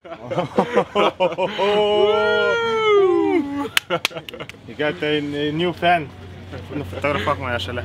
You got a new fan. Fotografak mane šalia.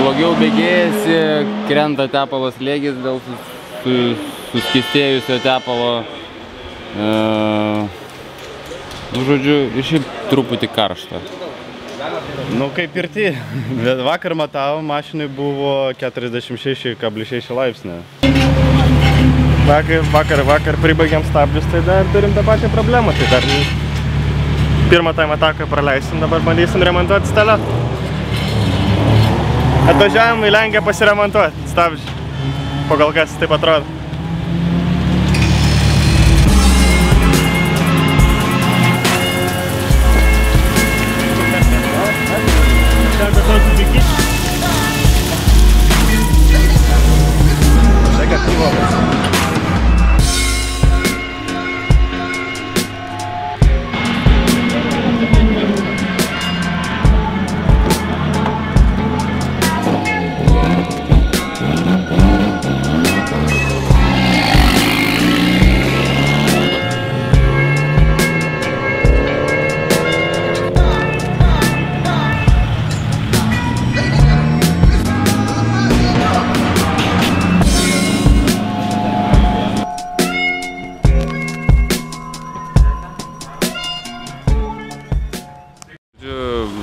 Blogiau bėgėjasi, krenta tepalo slėgis dėl suskystėjusio tepalo. Žodžiu, šiaip truputį karšta. Nu, kaip pirty, bet vakar matau, mašinai buvo 46,6 laipsnio. Vakar pribaigėm stabdžius, tai dar turim tą pačią problemą. Tai dar pirmą time ataką praleisim, dabar bandysim remontuoti stalę. Atvažiavam į Lenkiją pasiremontuoti stabdžių. Pagal kas taip atrodo.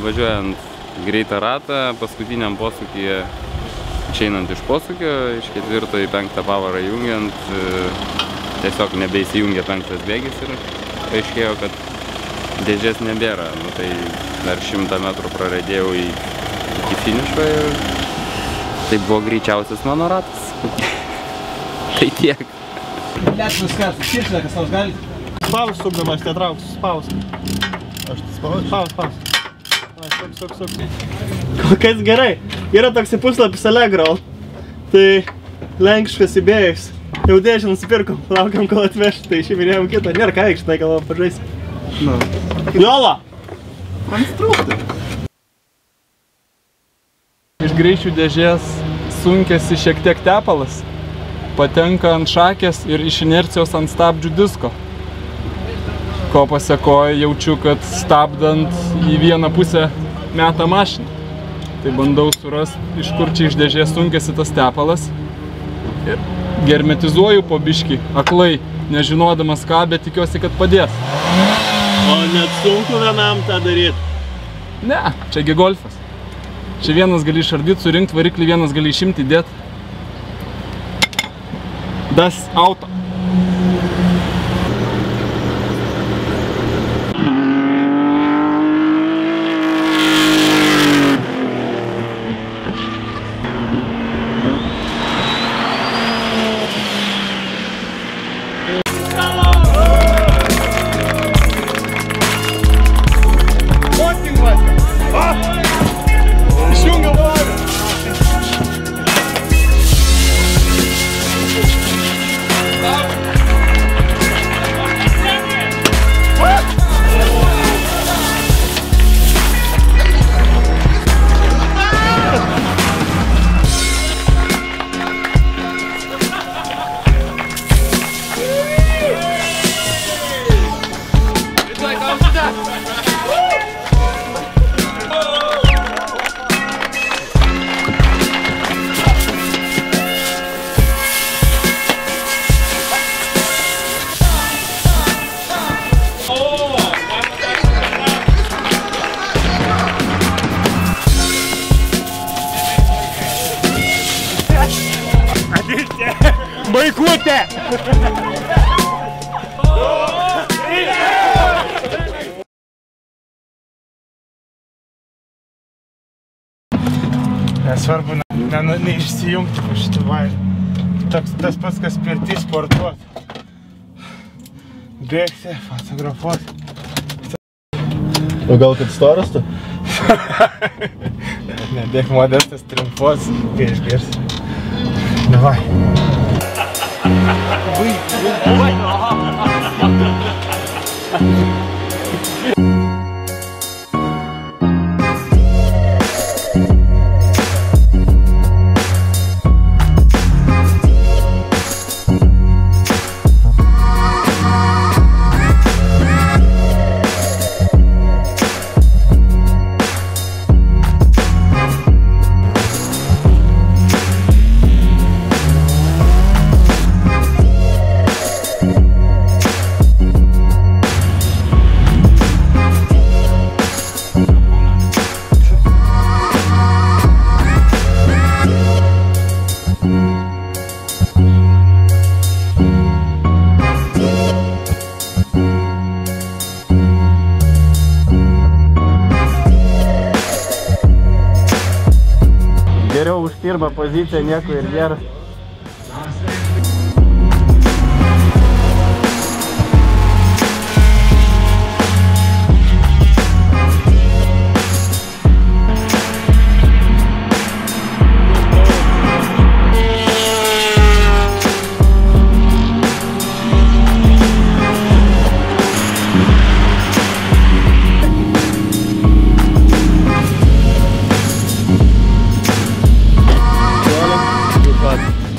Važiuojant greitą ratą, paskutiniam posūkyje, išeinant iš posūkio, iš 4 į 5 pavarą jungiant, tiesiog nebeįsijungia 5 bėgis ir aiškėjo, kad dėžės nebėra. Nu, tai dar 100 metrų praradėjau iki finišo ir tai buvo greičiausias mano ratas. Tai tiek. Lietuvas kartus, širšlė, kas nors gali? Spaus sukdamas, netrauksiu, spaus. Aš spaus? Spaus. Suk. Kas gerai, yra toks puslapis Allegro, tai lenkiškas įbėjus. Jau dėžę nusipirkom, laukiam kol atveš, tai išėminėjom kitą, nėra ką veikšt, tai gal pažaisim. Jola! Man strūkti. Iš greičių dėžės sunkėsi šiek tiek tepalas, patenka ant šakės ir iš inercijos ant stabdžių disko. Ko pasekoja, jaučiu, kad stabdant į vieną pusę meta mašiną. Tai bandau surasti, iš kur čia iš dėžės sunkėsi tas tepalas. Ir germetizuoju po biškį, aklai, nežinodamas ką, bet tikiuosi, kad padės. O net sunku vienam tą daryti? Ne, čiagi golfas. Čia vienas gali išardyti, surinkti variklį, vienas gali išimti, įdėti. Das auto. Baikutė! Nesvarbu, neišsijungti po šitų vairų. Tas pats, kas pirty sportuot. Bėgti, fotografuoti. O gal kad storas tu? Nebėg Modestas triumfuos, kai išgirs. Davai. Geriau už pirmą poziciją nieko ir geras.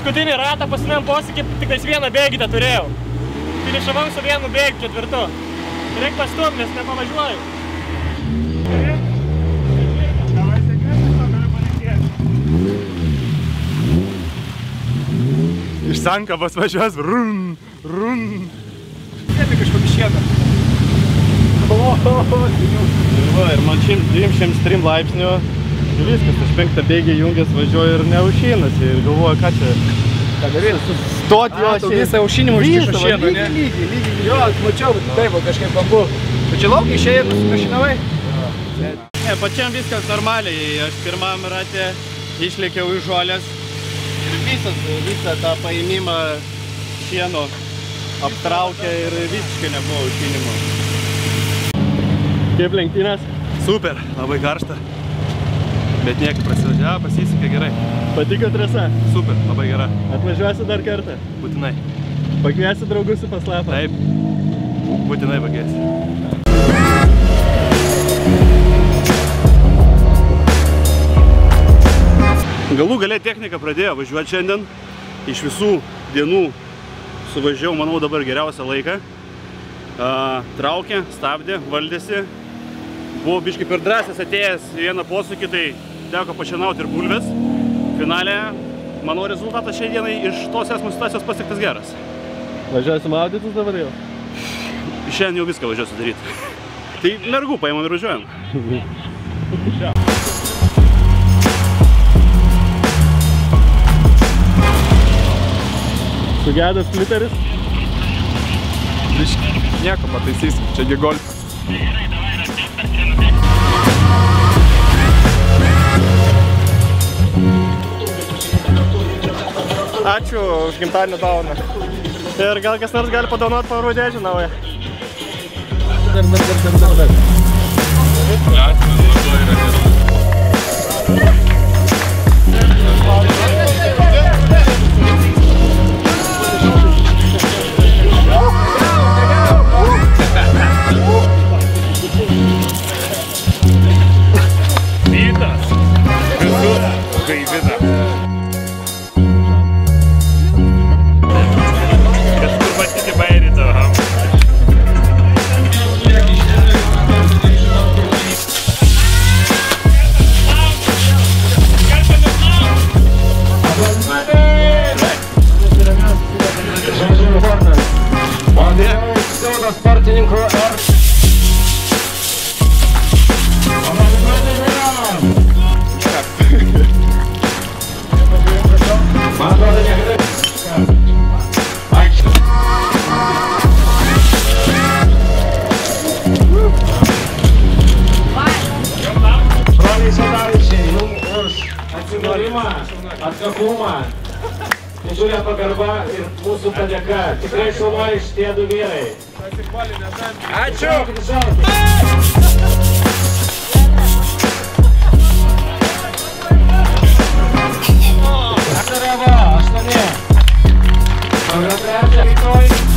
Paskutinį ratą pasinėm posūkį, tik tais vieną bėgį turėjau. Finišavau su vienu bėgiu ketvirtu. Reik pastum, nes nepavažiuoju. Iš sankabos važiuos, run. Sėpi kažkokį šieną. Ir man 203 laipsnių. Ir viskas, aš 5 bėgį jungęs važiuoju ir neužšinasi. Ir galvoju, ką čia... Ką daryti? Stoti jo Tu visą aušinimą užkišo šieną, ne? Lygiai. Jo, mačiau, taip, kažkaip bambu. Tu čia laukai išėjai ir nusimašinavai? Ne, pačiam viskas normaliai. Aš pirmam rate išlėkiau iš žolės. Ir visą tą paėmimą šieno aptraukė ir visiškai nebuvo aušinimo. Kaip lenktynės? Super, labai karšta. Bet niekaip prasivažiavo, pasisekė gerai. Patiko trasa? Super, labai gera. Atvažiuosi dar kartą? Būtinai. Pakviesi draugus į paslapą? Taip, būtinai pakviesi. Galų gale technika pradėjo važiuoti šiandien. Iš visų dienų suvažiavau, manau, dabar geriausią laiką. Traukė, stabdė, valdėsi. Buvau biškai per drąsęs atėjęs į vieną posūkį, tai teko pašienauti ir bulves. Finale, manau, rezultatas šiai dienai iš tos esmų situacijos pasiektas geras. Važiuosi maudytis dabar jau? Šiandien jau viską važiuosiu daryti. Tai mergų paimam ir važiuojam. Sugedęs spliteris? Nieko pataisysim, čiagi golfas. Ačiū už gimtadienio dovaną. Ir gal kas nors gali padovanoti pavarų dėžę naują. Dar. Vytas, visus gaivina. Kažkur matyti bairį tavo. didžiulė pagarba ir mūsų padėka. Tikrai šaunuoliai šitie du vyrai. Ačiū! Aštuoni. Pagal trečią rytoj.